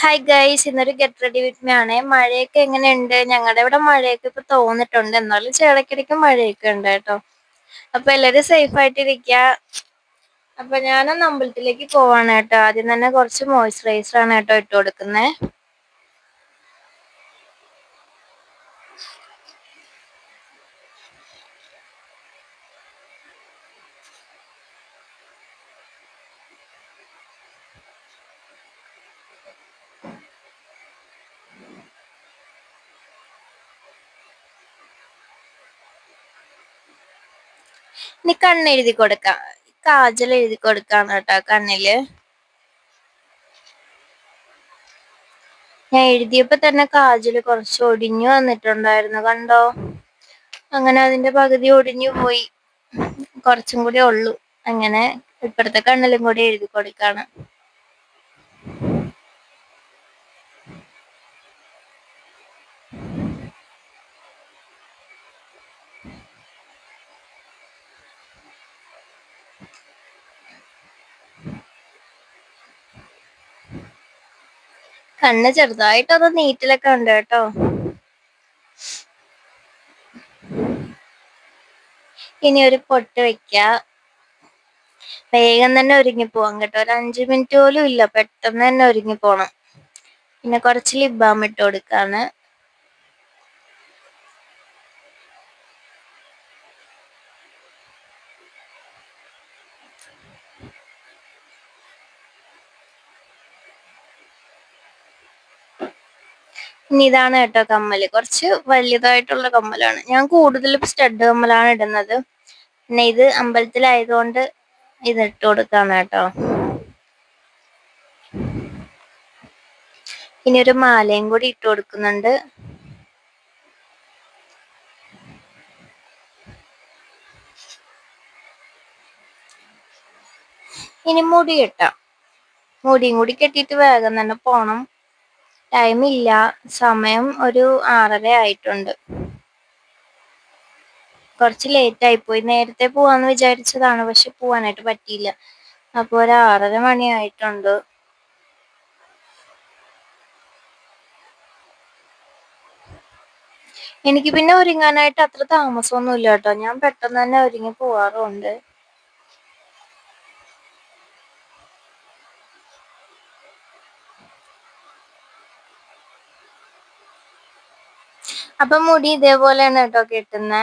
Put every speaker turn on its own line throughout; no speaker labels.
Hi guys, ഇന്നൊരു get ready with me ആണ്. മഴയൊക്കെ എങ്ങനെയുണ്ട്? ഞങ്ങളുടെ ഇവിടെ മഴയൊക്കെ ഇപ്പൊ തോന്നിട്ടുണ്ട്, എന്നാലും ഇടയ്ക്കിടയ്ക്ക് മഴയൊക്കെ ഉണ്ട് കേട്ടോ. അപ്പൊ എല്ലാരും സേഫ് ആയിട്ടിരിക്കുക. അപ്പൊ ഞാനൊന്ന് അമ്പലത്തിലേക്ക് പോവാണ് കേട്ടോ. ആദ്യം തന്നെ കുറച്ച് മോയ്സ്ചറൈസർ ആണ് കേട്ടോ ഇട്ട് കൊടുക്കുന്നത്. ഇനി കണ്ണെഴുതി കൊടുക്കാം. കാജൽ എഴുതി കൊടുക്കാണ് കേട്ടോ കണ്ണില്. ഞാൻ എഴുതിയപ്പോ തന്നെ കാജല് കുറച്ച് ഒടിഞ്ഞു വന്നിട്ടുണ്ടായിരുന്നു, കണ്ടോ? അങ്ങനെ അതിന്റെ പകുതി ഒടിഞ്ഞു പോയി, കുറച്ചും കൂടി ഉള്ളു. അങ്ങനെ ഇപ്പഴത്തെ കണ്ണിലും കൂടി എഴുതി കൊടുക്കാണ്. കണ്ണ് ചെറുതായിട്ടൊന്ന് നീറ്റിലൊക്കെ ഉണ്ട് കേട്ടോ. ഇനി ഒരു പൊട്ട് വെക്ക. വേഗം തന്നെ ഒരുങ്ങി പോവാം കേട്ടോ. ഒരു 5 മിനിറ്റ് പോലും ഇല്ല, പെട്ടെന്ന് തന്നെ ഒരുങ്ങി പോണം. പിന്നെ കുറച്ച് ലിപ് ബാം ഇട്ട് കൊടുക്കാണ്. ഇനി ഇതാണ് കേട്ടോ കമ്മല്. കുറച്ച് വലിയതായിട്ടുള്ള കമ്മലാണ്. ഞാൻ കൂടുതലും സ്റ്റഡ് കമ്മലാണ് ഇടുന്നത്. പിന്നെ ഇത് അമ്പലത്തിലായതുകൊണ്ട് ഇത് ഇട്ട് കൊടുക്കാണ് കേട്ടോ. ഇനി ഒരു മാലയും കൂടി ഇട്ട് കൊടുക്കുന്നുണ്ട്. ഇനി മുടി കെട്ടാം. മുടിയും കൂടി കെട്ടിയിട്ട് വേഗം തന്നെ പോണം. ടൈമില്ല, സമയം ഒരു 6:30 ആയിട്ടുണ്ട്. കുറച്ച് ലേറ്റ് ആയിപ്പോയി. നേരത്തെ പോവാന്ന് വിചാരിച്ചതാണ്, പക്ഷെ പോവാനായിട്ട് പറ്റിയില്ല. അപ്പൊ ഒരു 6:30 മണി ആയിട്ടുണ്ട്. എനിക്ക് പിന്നെ ഒരുങ്ങാനായിട്ട് അത്ര താമസമൊന്നുമില്ല കേട്ടോ. ഞാൻ പെട്ടെന്ന് തന്നെ ഒരുങ്ങി പോവാറുണ്ട്. അപ്പൊ മുടി ഇതേപോലെയാണ് കേട്ടോ കെട്ടുന്നേ.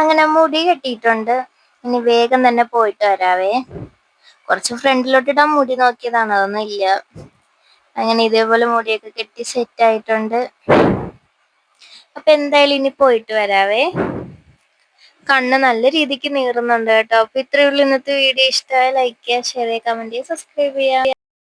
അങ്ങനെ മുടി കെട്ടിയിട്ടുണ്ട്. ഇനി വേഗം തന്നെ പോയിട്ട് വരാവേ. കുറച്ച് ഫ്രണ്ടിലോട്ടിടാൻ മുടി നോക്കിയതാണ്, അതൊന്നും ഇല്ല. അങ്ങനെ ഇതേപോലെ മുടിയൊക്കെ കെട്ടി സെറ്റ് ആയിട്ടുണ്ട്. അപ്പൊ എന്തായാലും ഇനി പോയിട്ട് വരാവേ. കണ്ണ് നല്ല രീതിക്ക് നീറുന്നുണ്ട് കേട്ടോ. അപ്പൊ ഇത്രയേ ഉള്ളൂ ഇന്നത്തെ വീഡിയോ. ഇഷ്ടമായ ലൈക്ക് ചെയ്യുക, ഷെയർ ചെയ്യുക, കമന്റ് ചെയ്യുക, സബ്സ്ക്രൈബ് ചെയ്യുക.